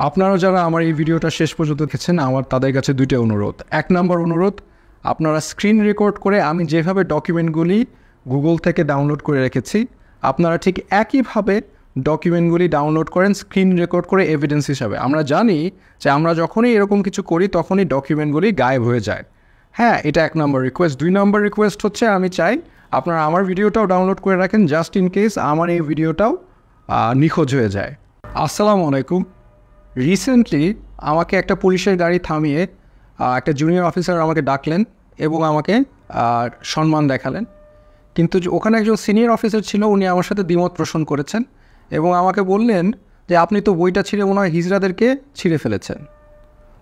আপনারা যারা আমার এই ভিডিওটা শেষ পর্যন্ত দেখেছেন, আমার তাদের কাছে দুইটা অনুরোধ। এক নম্বর অনুরোধ, আপনারা স্ক্রিন রেকর্ড করে আমি যেভাবে ডকুমেন্টগুলি গুগল থেকে ডাউনলোড করে রেখেছি, আপনারা ঠিক একইভাবে ডকুমেন্টগুলি ডাউনলোড করেন স্ক্রিন রেকর্ড করে এভিডেন্স হিসাবে। আমরা জানি যে আমরা যখনই এরকম কিছু করি তখনই ডকুমেন্টগুলি গায়েব হয়ে যায়। হ্যাঁ, এটা এক নম্বর রিকোয়েস্ট। দুই নম্বর রিকোয়েস্ট হচ্ছে, আমি চাই আপনারা আমার ভিডিওটাও ডাউনলোড করে রাখেন জাস্ট ইন কেস আমার এই ভিডিওটাও নিখোঁজ হয়ে যায়। আসসালামু আলাইকুম। রিসেন্টলি আমাকে একটা পুলিশের গাড়ি থামিয়ে একটা জুনিয়র অফিসার আমাকে ডাকলেন এবং আমাকে সম্মান দেখালেন, কিন্তু ওখানে একজন সিনিয়র অফিসার ছিল, উনি আমার সাথে দ্বিমত পোষণ করেছেন এবং আমাকে বললেন যে আপনি তো বইটা ছিঁড়ে ওনার হিজড়াদেরকে ছিঁড়ে ফেলেছেন।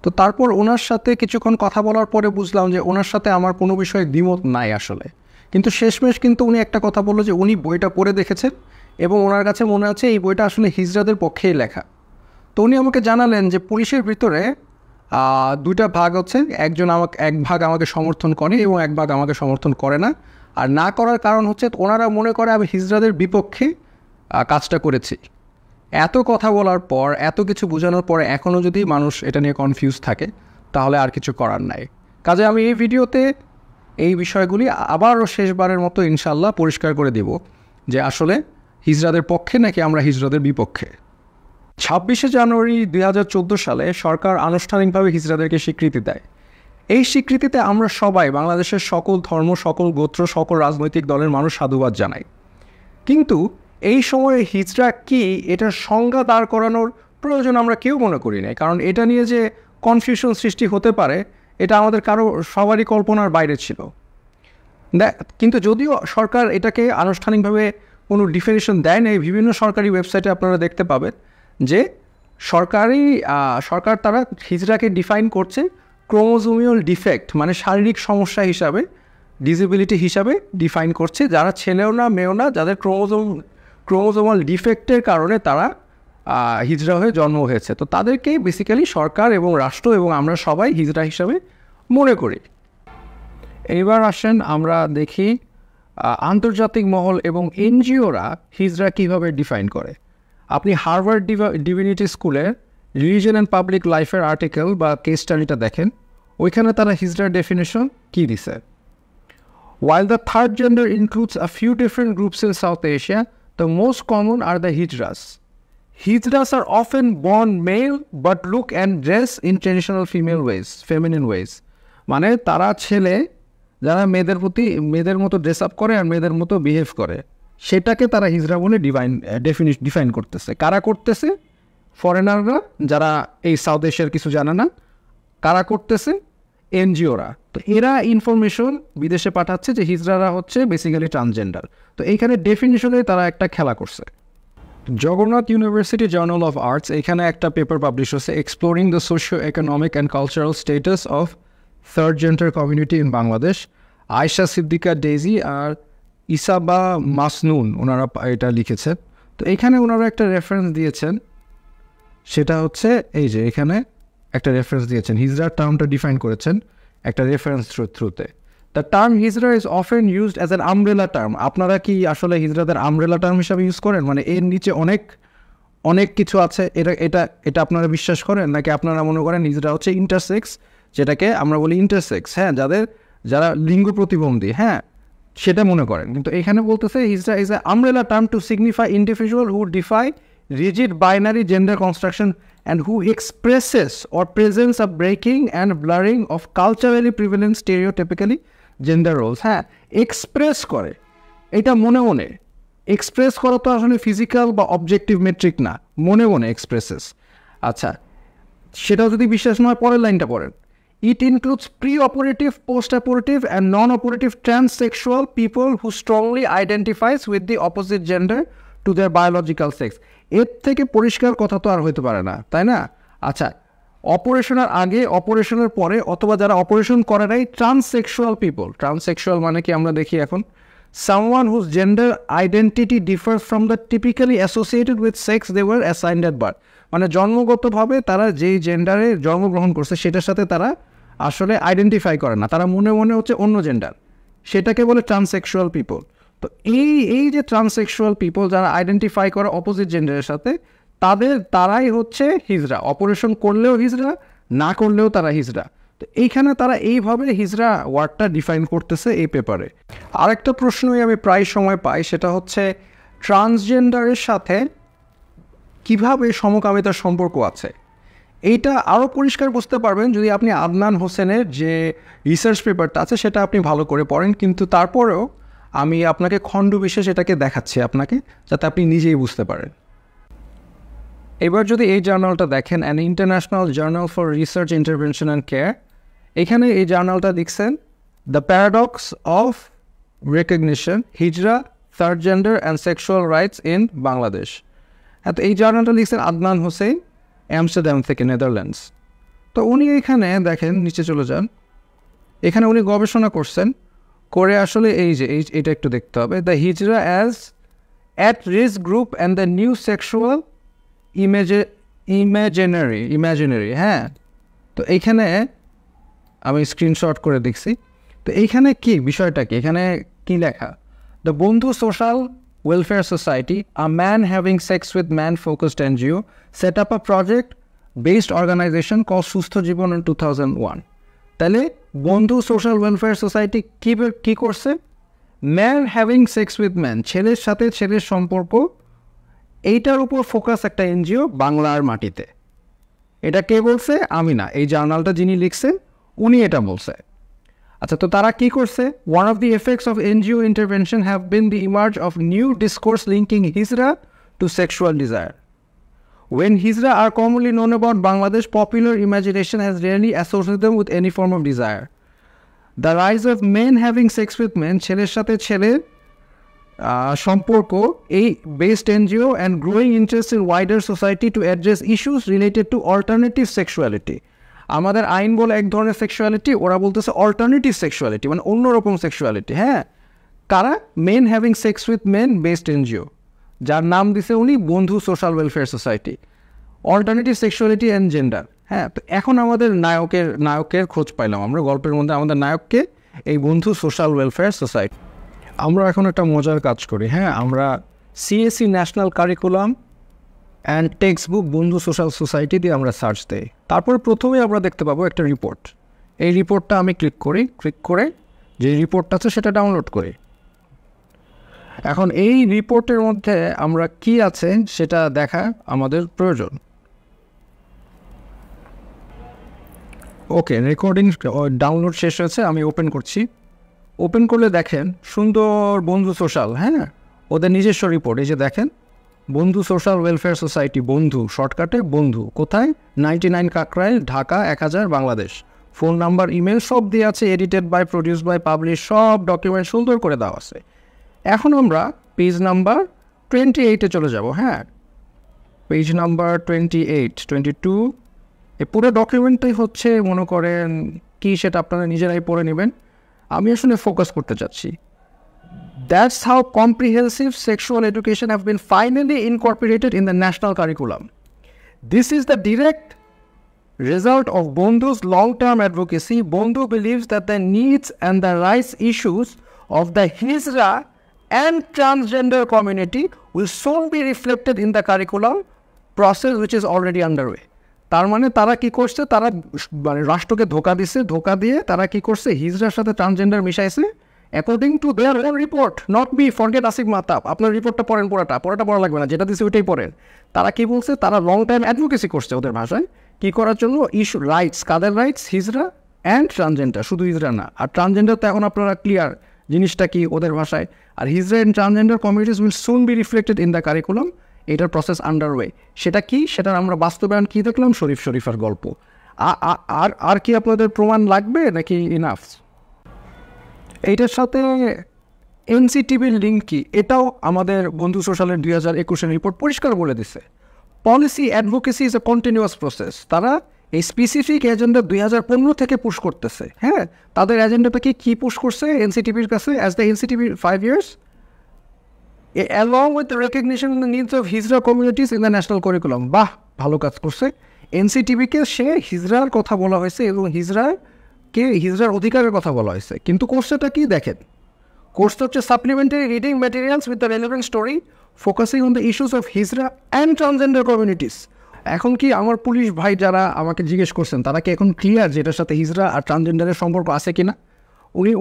তো তারপর ওনার সাথে কিছুক্ষণ কথা বলার পরে বুঝলাম যে ওনার সাথে আমার কোনো বিষয়ে দ্বিমত নাই আসলে, কিন্তু শেষমেশ কিন্তু উনি একটা কথা বললো যে উনি বইটা পড়ে দেখেছেন এবং ওনার কাছে মনে আছে এই বইটা আসলে হিজড়াদের পক্ষেই লেখা। তো উনি আমাকে জানালেন যে পুলিশের ভিতরে দুইটা ভাগ হচ্ছে, এক ভাগ আমাকে সমর্থন করে এবং এক ভাগ আমাকে সমর্থন করে না। আর না করার কারণ হচ্ছে ওনারা মনে করে আমি হিজড়াদের বিপক্ষে কাজটা করেছি। এত কথা বলার পর, এত কিছু বোঝানোর পরে এখনও যদি মানুষ এটা নিয়ে কনফিউজ থাকে তাহলে আর কিছু করার নাই। কাজে আমি এই ভিডিওতে এই বিষয়গুলি আবারও শেষবারের মতো ইনশাল্লাহ পরিষ্কার করে দেব যে আসলে হিজড়াদের পক্ষে নাকি আমরা হিজড়াদের বিপক্ষে। 26শে জানুয়ারি 2014 সালে সরকার আনুষ্ঠানিকভাবে হিজড়াদেরকে স্বীকৃতি দেয়। এই স্বীকৃতিতে আমরা সবাই, বাংলাদেশের সকল ধর্ম, সকল গোত্র, সকল রাজনৈতিক দলের মানুষ সাধুবাদ জানাই। কিন্তু এই সময়ে হিজড়া কি, এটার সংজ্ঞা দাঁড় করানোর প্রয়োজন আমরা কেউ মনে করি নাই, কারণ এটা নিয়ে যে কনফিউশন সৃষ্টি হতে পারে এটা আমাদের সবারই কল্পনার বাইরে ছিল। কিন্তু যদিও সরকার এটাকে আনুষ্ঠানিকভাবে কোনো ডিফিনিশন দেয় নাই, বিভিন্ন সরকারি ওয়েবসাইটে আপনারা দেখতে পাবেন যে সরকার তারা হিজড়াকে ডিফাইন করছে ক্রোমোজোমিয়াল ডিফেক্ট, মানে শারীরিক সমস্যা হিসাবে, ডিসেবিলিটি হিসাবে ডিফাইন করছে, যারা ছেলেও না মেয়েও না, যাদের ক্রোমোজোমাল ডিফেক্টের কারণে তারা হিজড়া হয়ে জন্ম হয়েছে। তো তাদেরকেই বেসিক্যালি সরকার এবং রাষ্ট্র এবং আমরা সবাই হিজড়া হিসাবে মনে করি। এইবার আসেন আমরা দেখি আন্তর্জাতিক মহল এবং এনজিওরা হিজড়া কীভাবে ডিফাইন করে। আপনি হার্ভার্ড ডিভিনিটি স্কুলের রিলিজন অ্যান্ড পাবলিক লাইফের আর্টিকেল বা কেস স্টাডিটা দেখেন, ওইখানে তারা হিজড়ার ডেফিনেশন কী দিছে। While the third gender includes a few different groups in South Asia, the most common are the hijras. Hijras are often born male but look and dress in traditional feminine ways. মানে তারা ছেলে যারা মেয়েদের মতো dress up করে আর মেয়েদের মতো behave করে, সেটাকে তারা হিজড়া বলে ডিফাইন করতেছে। কারা করতেছে? ফরেনাররা, যারা এই সাউথ এশিয়ার কিছু জানে না। কারা করতেছে? এনজিওরা। তো এরা ইনফরমেশন বিদেশে পাঠাচ্ছে যে হিজড়ারা হচ্ছে বেসিক্যালি ট্রান্সজেন্ডার। তো এইখানে ডেফিনিশনে তারা একটা খেলা করছে। Jagannath university journal of arts এখানে একটা পেপার পাবলিশ হচ্ছে, exploring the socio economic and cultural status of third gender community in Bangladesh. Ayesha Siddiqa Daisy আর ইসাবা মাসনুন ওনারা এটা লিখেছেন। তো এখানে ওনারা একটা রেফারেন্স দিয়েছেন, সেটা হচ্ছে এই যে এখানে একটা রেফারেন্স দিয়েছেন, হিজড়ার টার্মটা ডিফাইন করেছেন একটা রেফারেন্স থ্রুতে। The term hijra is often used as an umbrella term. আপনারা কি আসলে হিজড়াদের আমব্রেলা টার্ম হিসাবে ইউজ করেন? মানে এর নিচে অনেক কিছু আছে, এটা আপনারা বিশ্বাস করেন? নাকি আপনারা মনে করেন হিজড়া হচ্ছে ইন্টারসেক্স, যেটাকে আমরা বলি ইন্টারসেক্স, হ্যাঁ, যারা লিঙ্গ প্রতিবন্ধী, হ্যাঁ, সেটা মনে করেন। কিন্তু এখানে বলতেছে hijra is an umbrella term to signify individual who defy rigid binary gender construction and who expresses or presents a breaking and blurring of culturally prevalent stereotypically gender roles. হ্যাঁ, এক্সপ্রেস করে, এটা মনে এক্সপ্রেস করা তো আসলে ফিজিক্যাল বা objective metric না, মনে এক্সপ্রেসেস। আচ্ছা, সেটাও যদি বিশ্বাস নয় পরের লাইনটা পড়েন। It includes pre-operative, post-operative and non-operative transsexual people who strongly identifies with the opposite gender to their biological sex. এর থেকে পরিষ্কার কথা তো আর হইতে পারে না, তাই না? আচ্ছা, অপারেশনের আগে, অপারেশনের পরে, অথবা যারা অপারেশন করে নাই, ট্রান্সসেক্সুয়াল পিপল। ট্রান্সসেক্সুয়াল মানে কি আমরা দেখি এখন, someone whose gender identity differs from the typically associated with sex they were assigned at birth. মানে জন্মগতভাবে তারা যেই জেন্ডারে জন্মগ্রহণ করছে সেটার সাথে তারা আসলে আইডেন্টিফাই করে না, তারা মনে হচ্ছে অন্য জেন্ডার, সেটাকে বলে ট্রান্সসেক্সুয়াল পিপল। তো এই যে ট্রান্সসেক্সুয়াল পিপল যারা আইডেন্টিফাই করে অপোজিট জেন্ডারের সাথে, তারাই হচ্ছে হিজড়া, অপারেশন করলেও হিজড়া, না করলেও তারা হিজড়া। তো এইখানে তারা এইভাবে হিজড়া ওয়ার্ডটা ডিফাইন করতেছে এই পেপারে। আরেকটা প্রশ্নই আমি প্রায় সময় পাই, সেটা হচ্ছে ট্রান্সজেন্ডারের সাথে কিভাবে সমকামিতার সম্পর্ক আছে। এইটা আরও পরিষ্কার বুঝতে পারবেন যদি আপনি আদনান হোসেনের যে রিসার্চ পেপারটা আছে সেটা আপনি ভালো করে পড়েন, কিন্তু তারপরেও আমি আপনাকে খণ্ড বিশেষ এটাকে দেখাচ্ছি আপনাকে, যাতে আপনি নিজেই বুঝতে পারেন। এবার যদি এই জার্নালটা দেখেন, an international journal for research intervention and care, এখানে এই জার্নালটা লিখছেন the paradox of recognition, hijra, third gender and sexual rights in Bangladesh. তো এই জার্নালটা লিখছেন আদনান হোসেন, অ্যামস্টারডাম থেকে, নেদারল্যান্ডস। তো উনি এখানে দেখেন, নিচে চলে যান, এখানে উনি গবেষণা করছেন করে আসলে এইটা একটু দেখতে হবে, the hijra as at risk group and the new sexual imaginary. হ্যাঁ, তো এইখানে আমি স্ক্রিনশট করে দেখছি। তো এইখানে কি বিষয়টা কি, এখানে কি লেখা, the Bandhu social welfare society, a man having sex with man focused NGO, set up a project based organisation call Shustho Jibon in 2001। তাহলে বন্ধু সোশ্যাল ওয়েলফেয়ার সোসাইটি কী করছে, man having sex with man, ছেলের সাথে ছেলের সম্পর্ক, এইটার উপর ফোকাস একটা এনজিও বাংলার মাটিতে। এটা কে বলছে? আমি না, এই জার্নালটা যিনি লিখছেন উনি এটা বলছে। আচ্ছা, তো তারা কী করছে, one of the effects of NGO intervention have been the emerge of new discourse linking hijra to sexual desire. When Hijra are commonly known about Bangladesh, popular imagination has rarely associated them with any form of desire. The rise of men having sex with men, ছেলের সাথে ছেলের সম্পর্ক, এই based NGO and growing interest in wider society to address issues related to alternative sexuality. আমাদের আইন বলে এক ধরনের সেক্সুয়ালিটি, ওরা বলতেছে অল্টারনেটিভ সেক্সুয়ালিটি, মানে অন্যরকম সেক্সুয়ালিটি। হ্যাঁ, কারা? Men having sex with men based NGO, যার নাম দিছে উনি Bandhu social welfare society, alternative sexuality and gender. হ্যাঁ, তো এখন আমাদের নায়কের খোঁজ পাইলাম আমরা গল্পের মধ্যে, আমাদের নায়ককে এই বন্ধু সোশ্যাল ওয়েলফেয়ার সোসাইটি। আমরা এখন একটা মজার কাজ করি, হ্যাঁ, আমরা CSC national curriculum and text book বন্ধু সোশ্যাল সোসাইটি দিয়ে আমরা সার্চ দিই। তারপর প্রথমেই আমরা দেখতে পাবো একটা রিপোর্ট। এই রিপোর্টটা আমি ক্লিক করে যে রিপোর্টটা আছে সেটা ডাউনলোড করি। এখন এই রিপোর্টের মধ্যে আমরা কি আছে সেটা দেখা আমাদের প্রয়োজন। ওকে, রেকর্ডিং ডাউনলোড শেষ হয়েছে, আমি ওপেন করছি। ওপেন করলে দেখেন সুন্দর বন্ধু সোশ্যাল, হ্যাঁ, ওদের নিজস্ব রিপোর্ট। এই যে দেখেন, বন্ধু সোশ্যাল ওয়েলফেয়ার সোসাইটি, বন্ধু শর্টকাটে বন্ধু, কোথায়? 99 Kakrail, Dhaka 1000, Bangladesh. Phone number, email সব দিয়ে আছে, edited by, produce by, publish, সব ডকুমেন্ট সুন্দর করে দেওয়া আছে। এখন আমরা পেজ নাম্বার 28-এ চলে যাব। হ্যাঁ, পেজ নাম্বার 28, 22, এই পুরো ডকুমেন্টটাই হচ্ছে মনে করেন কি সেটা আপনারা নিজেরাই পড়ে নেবেন, আমি আসলে ফোকাস করতে চাচ্ছি। That's how comprehensive sexual education have been finally incorporated in the national curriculum. This is the direct result of Bondhu's long-term advocacy. Bondhu believes that the needs and the rights issues of the Hijra and transgender community will soon be reflected in the curriculum process which is already underway. তার মানে তারা কি করছে, তারা মানে রাষ্ট্রকে ধোকা দিছে, ধোকা দিয়ে তারা কি করছে, হিজড়ার সাথে ট্রান্সজেন্ডার মিশাইছে according to their own report. Not be forget Asif Mahtab, আপনার রিপোর্টটা পড়েন, পড়া পড়া লাগবে না, যেটা দিছে ওইটাই পড়েন। তারা কি বলছে, তারা লং টাইম অ্যাডভোকেসি করছে ওদের ভাষায়, কি করার জন্য, ইস্যু রাইটস, কাদের রাইটস? হিজড়া অ্যান্ড ট্রান্সজেন্ডার, শুধু হিজড়া না। আর ট্রান্সজেন্ডার তো এখন আপনারা ক্লিয়ার জিনিসটা কি ওদের ভাষায়। আর hijra and transgender communities will soon be reflected in the curriculum. এটার প্রসেস আন্ডারওয়ে। সেটা কি, সেটার আমরা বাস্তবায়ন কী দেখলাম, শরীফার গল্প। আর কি আপনাদের প্রমাণ লাগবে নাকি ইনাফ? এইটার সাথে এনসিটিভির লিঙ্ক কি, এটাও আমাদের বন্ধু সোশ্যালের 2021-এর রিপোর্ট পরিষ্কার বলে দিছে। Policy advocacy is a continuous process. তারা এই স্পেসিফিক এজেন্ডা 2015 থেকে পুশ করতেছে। হ্যাঁ, তাদের এজেন্ডাটা কি পুশ করছে এনসিটিভির কাছে? As the NCTB 5 years along with the recognition of the needs of Hijra communities in the national curriculum. বাহ, ভালো কাজ করছে এনসিটিভিকে। সে হিজড়ার কথা বলা হয়েছে এবং হিজড়ার অধিকারের কথা বলা হয়েছে, কিন্তু কোর্সটা কি দেখেন, কোর্সটা হচ্ছে supplementary reading materials with the relevant story focusing on the issues of hijra and transgender communities. এখন কি আমার পুলিশ ভাই যারা আমাকে জিজ্ঞেস করছেন তারা কি এখন ক্লিয়ার যে এটার সাথে হিজরা আর ট্রান্সজেন্ডারের সম্পর্ক আছে কিনা?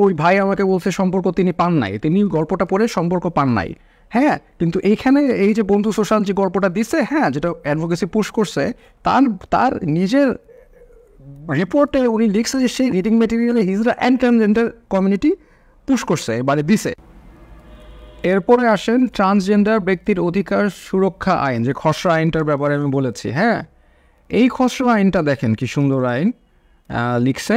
ওই ভাই আমাকে বলছে সম্পর্ক তিনি পান নাই, তিনি গল্পটা পড়ে সম্পর্ক পান নাই। হ্যাঁ, কিন্তু এইখানে এই যে বন্ধু সোশ্যাল যে গল্পটা দিচ্ছে, হ্যাঁ, যেটা অ্যাডভোকেসি পুশ করছে, তার নিজের রিপোর্টে উনি লিখছে যে সেই reading ম্যাটেরিয়ালে hijra and transgender community push করছে, মানে দিছে। এরপরে আসেন ট্রান্সজেন্ডার ব্যক্তির অধিকার সুরক্ষা আইন, যে খসড়া আইনটার ব্যাপারে আমি বলেছি। হ্যাঁ, এই খসড়া আইনটা দেখেন কি সুন্দর আইন লিখছে।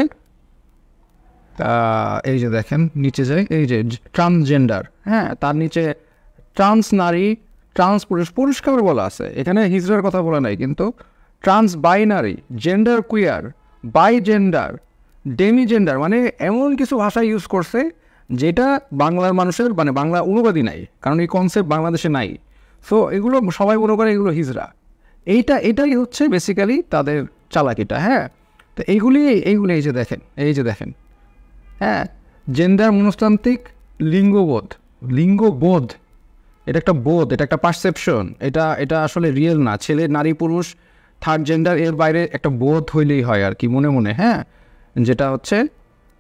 এই যে দেখেন নিচে যায়, এই যে ট্রান্সজেন্ডার, হ্যাঁ, তার নিচে ট্রান্স নারী, ট্রান্স পুরুষ, পরিষ্কার বলা আছে, এখানে হিজড়ার কথা বলা নাই, কিন্তু trans binary, gender queer, bi gender, demi gender, মানে এমন কিছু ভাষা ইউজ করছে যেটা বাংলার মানুষের, মানে বাংলা অনুবাদই নাই, কারণ এই কনসেপ্ট বাংলাদেশে নাই। সো এগুলো সবাই মনে করে এগুলো হিজড়া। এটাই হচ্ছে বেসিক্যালি তাদের চালাকিটা। হ্যাঁ, তো এইগুলি এই যে দেখেন, হ্যাঁ, জেন্ডার মনস্তান্ত্রিক লিঙ্গবোধ, এটা একটা বোধ, এটা একটা পারসেপশন, এটা আসলে রিয়েল না। ছেলে, নারী, পুরুষ, থার্ড জেন্ডার, এর বাইরে একটা বোধ হইলেই হয় আর কি, মনে মনে। হ্যাঁ, যেটা হচ্ছে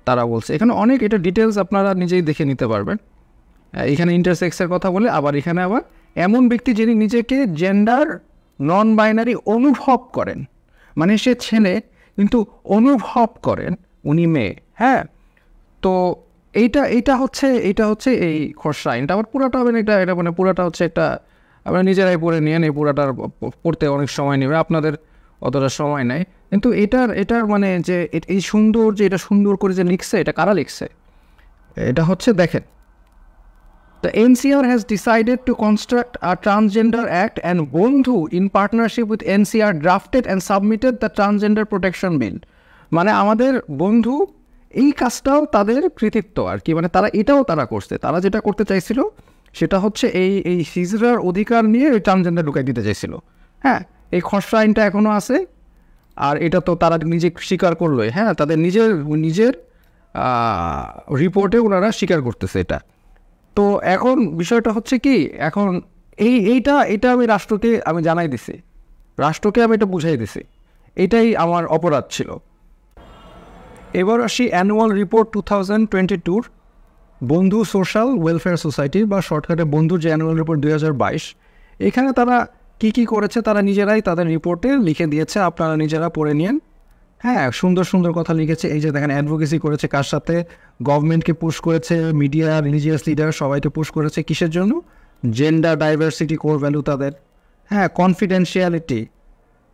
তারা বলছে এখানে অনেক, এটা ডিটেলস আপনারা নিজেই দেখে নিতে পারবেন। এখানে ইন্টারসেক্সের কথা বলে, আবার এখানে আবার এমন ব্যক্তি যিনি নিজেকে জেন্ডার নন বাইনারি অনুভব করেন, মানে সে ছেলে কিন্তু অনুভব করেন উনি মেয়ে। হ্যাঁ, তো এইটা হচ্ছে এই খসড়া আইনটা। আবার পুরাটা হবে না, এটা মানে পুরাটা হচ্ছে একটা, আপনারা নিজেরাই পড়ে নিয়েন, এই পুরাটার পড়তে অনেক সময় নেবে, আপনাদের অতটা সময় নেই। কিন্তু এটার মানে যে এই সুন্দর, যে এটা সুন্দর করে যে লিখছে, এটা কারা লিখছে? এটা হচ্ছে দেখেন, The NCR has decided to construct a Transgender Act, and Bondhu in partnership with NCR drafted and submitted the Transgender Protection Bill. মানে আমাদের বন্ধু এই কাজটাও তাদের কৃতিত্ব আর কি, মানে তারা করছে। তারা যেটা করতে চাইছিল সেটা হচ্ছে এই হিজড়ার অধিকার নিয়ে ওই ট্রান্সজেন্ডার ঢুকাই দিতে চাইছিল। হ্যাঁ, এই খসড়া আইনটা এখনও আছে, আর এটা তো তারা নিজে স্বীকার করলোই। হ্যাঁ, তাদের নিজের রিপোর্টে ওনারা স্বীকার করতেছে এটা। তো এখন বিষয়টা হচ্ছে কি, এখন এইটা আমি রাষ্ট্রকে জানাই দিছি, রাষ্ট্রকে আমি এটা বুঝাই দিছি, এটাই আমার অপরাধ ছিল। এবার আসি অ্যানুয়াল রিপোর্ট 2022 বন্ধু সোশ্যাল ওয়েলফেয়ার সোসাইটির, বা শর্টকাটে বন্ধুর যে অ্যানুয়াল রিপোর্ট 2022, এখানে তারা কি করেছে তারা নিজেরাই তাদের রিপোর্টে লিখে দিয়েছে, আপনারা নিজেরা পড়ে নিন। হ্যাঁ, সুন্দর সুন্দর কথা লিখেছে। এই যে দেখেন, অ্যাডভোকেসি করেছে কার সাথে? গভর্নমেন্টকে পুশ করেছে, মিডিয়া, রিলিজিয়াস লিডার সবাইকে পুশ করেছে। কিসের জন্য? জেন্ডার ডাইভার্সিটি কোর ভ্যালু তাদের, হ্যাঁ, কনফিডেন্সিয়ালিটি,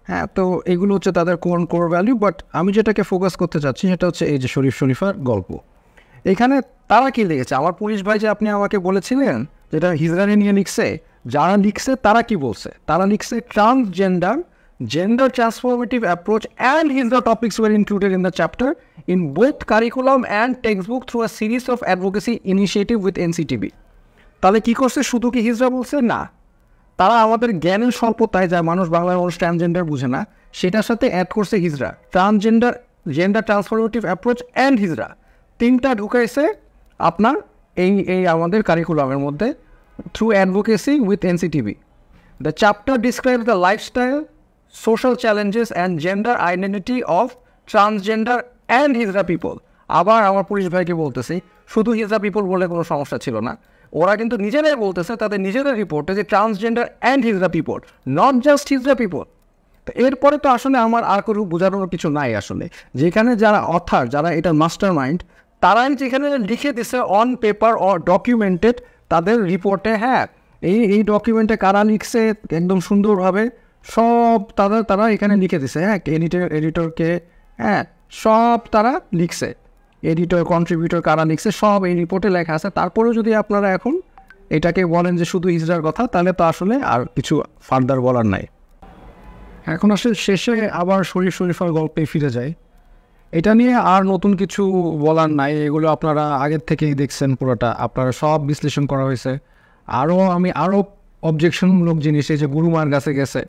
হ্যাঁ, তো এগুলো হচ্ছে তাদের কোর ভ্যালু। বাট আমি যেটাকে ফোকাস করতে চাচ্ছি সেটা হচ্ছে এই যে শরীফার গল্প। এখানে তারা কি লিখেছে? আমার পুলিশ ভাই যে আপনি আমাকে বলেছিলেন যেটা হিজড়ারে নিয়ে লিখছে, যারা লিখছে তারা কি বলছে? তারা লিখছে transgender, gender transformative approach and Hijra topics were included in the chapter in both curriculum and textbook through a series of advocacy initiative with NCTB. তাহলে কি করছে? শুধু কি হিজড়া বলছে? না, তারা আমাদের জ্ঞানের স্বল্পতায়, যা বাংলার মানুষ ট্রান্সজেন্ডার বুঝে না, সেটার সাথে অ্যাড করছে hijra, transgender, gender transformative approach and hijra, তিনটা ঢুকাইছে আপনার এই আমাদের কারিকুলামের মধ্যে through advocacy with NCTB. The chapter describes the lifestyle, social challenges and gender identity of transgender and Hijra people. আবার আমার পুলিশ ভাইকে বলতেছি, শুধু হিজড়া পিপল বলে কোনো সমস্যা ছিল না, ওরা কিন্তু নিজেরাই বলতেছে তাদের নিজেদের রিপোর্টে যে transgender and hijra people, not just hijra people. তো এরপরে তো আসলে আমার আর কোনো বোঝানোর কিছু নাই আসলে, যেখানে যারা অথার, যারা এটার মাস্টার মাইন্ড, তারাই যেখানে লিখে দিছে অন পেপার অর ডকুমেন্টেড তাদের রিপোর্টে। হ্যাঁ, এই ডকুমেন্টে কারা লিখছে একদম সুন্দরভাবে সব তারা এখানে লিখে দিছে। হ্যাঁ, এডিটরকে, হ্যাঁ, সব তারা লিখছে, এডিটর, কন্ট্রিবিউটর কারা লিখছে সব এই রিপোর্টে লেখা আছে। তারপরেও যদি আপনারা এখন এটাকে বলেন যে শুধু হিজড়ার কথা, তাহলে তো আসলে আর কিছু ফার্দার বলার নাই। এখন আসলে শেষে আবার শরীফার গল্পে ফিরে যায়। এটা নিয়ে আর নতুন কিছু বলার নাই, এগুলো আপনারা আগের থেকেই দেখছেন, পুরোটা আপনারা সব বিশ্লেষণ করা হয়েছে। আমি আরও অবজেকশনমূলক জিনিস, এই যে গুরুমার কাছে গেছে,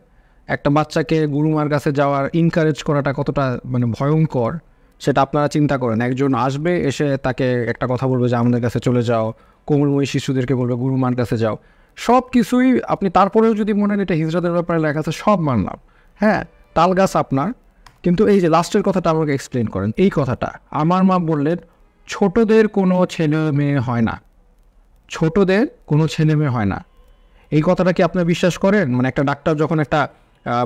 একটা বাচ্চাকে গুরুমার কাছে যাওয়ার ইনকারেজ করাটা কতটা মানে ভয়ঙ্কর সেটা আপনারা চিন্তা করেন। একজন আসবে, এসে তাকে একটা কথা বলবে যে আমাদের কাছে চলে যাও, কোমলময়ী শিশুদেরকে বলবে গুরুমার কাছে যাও। সব কিছুই আপনি তারপরেও যদি মনে হয় এটা হিজড়াদের ব্যাপারে লেখা আছে, সব মানলাম, হ্যাঁ তাল গাছ আপনার, কিন্তু এই যে লাস্টের কথাটা আমাকে এক্সপ্লেন করেন। এই কথাটা আমার মা বললেন ছোটদের কোনো ছেলে মেয়ে হয় না, ছোটদের কোনো ছেলে মেয়ে হয় না। এই কথাটা কি আপনি বিশ্বাস করেন? মানে একটা ডাক্তার যখন একটা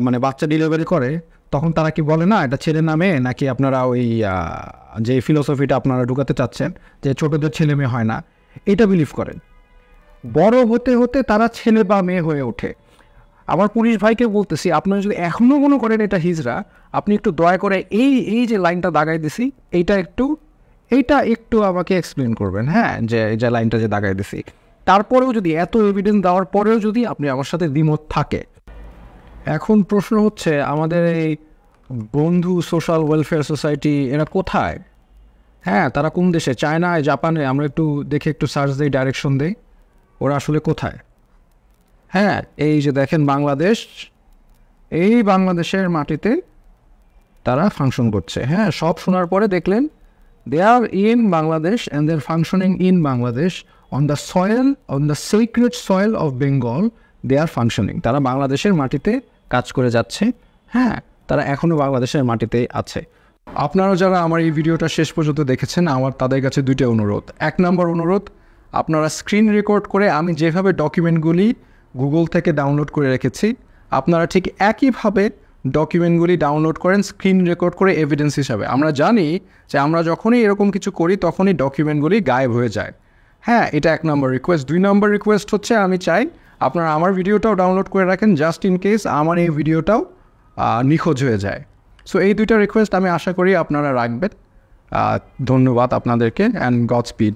মানে বাচ্চা ডেলিভারি করে তখন তারা কি বলে না এটা ছেলে না মেয়ে, নাকি আপনারা ওই যে ফিলোসফিটা আপনারা ঢুকাতে চাচ্ছেন যে ছোটদের ছেলে মেয়ে হয় না, এটা বিলিভ করেন? বড় হতে হতে তারা ছেলে বা মেয়ে হয়ে ওঠে। আমার পুলিশ ভাইকে বলতেছি, আপনারা যদি এখনও মনে করেন এটা হিজড়া, আপনি একটু দয়া করে এই যে লাইনটা দাগাই দিছি এইটা একটু আমাকে এক্সপ্লেন করবেন, হ্যাঁ, যে লাইনটা যে দাগাই দিছি, তারপরেও যদি এত এভিডেন্স দেওয়ার পরেও যদি আপনি আমার সাথে দ্বিমত থাকে। এখন প্রশ্ন হচ্ছে আমাদের এই বন্ধু সোশ্যাল ওয়েলফেয়ার সোসাইটি এরা কোথায়? হ্যাঁ, তারা কোন দেশে? চায়নায়, জাপানে? আমরা একটু দেখে একটু সার্চ দিই, ডাইরেকশন দিই, ওরা আসলে কোথায়? হ্যাঁ, এই যে দেখেন বাংলাদেশ, এই বাংলাদেশের মাটিতে তারা ফাংশন করছে। হ্যাঁ, সব শোনার পরে দেখলেন they are in Bangladesh and they are functioning in Bangladesh on the soil, on the secret soil of Bengal they are functioning. তারা বাংলাদেশের মাটিতে কাজ করে যাচ্ছে, হ্যাঁ, তারা এখনও বাংলাদেশের মাটিতে আছে। আপনারা যারা আমার এই ভিডিওটা শেষ পর্যন্ত দেখেছেন, আমার তাদের কাছে দুইটা অনুরোধ। এক নম্বর অনুরোধ, আপনারা স্ক্রিন রেকর্ড করে আমি যেভাবে ডকুমেন্টগুলি গুগল থেকে ডাউনলোড করে রেখেছি, আপনারা ঠিক একইভাবে ডকুমেন্টগুলি ডাউনলোড করেন স্ক্রিন রেকর্ড করে এভিডেন্স হিসাবে। আমরা জানি যে আমরা যখনই এরকম কিছু করি তখনই ডকুমেন্টগুলি গায়েব হয়ে যায়। হ্যাঁ, এটা এক নম্বর রিকোয়েস্ট। দুই নম্বর রিকোয়েস্ট হচ্ছে আমি চাই আপনারা আমার ভিডিওটাও ডাউনলোড করে রাখেন, জাস্ট ইন কেস আমার এই ভিডিওটাও নিখোঁজ হয়ে যায়। সো এই দুইটা রিকোয়েস্ট আমি আশা করি আপনারা রাখবেন। ধন্যবাদ আপনাদেরকে, অ্যান্ড গড স্পিড।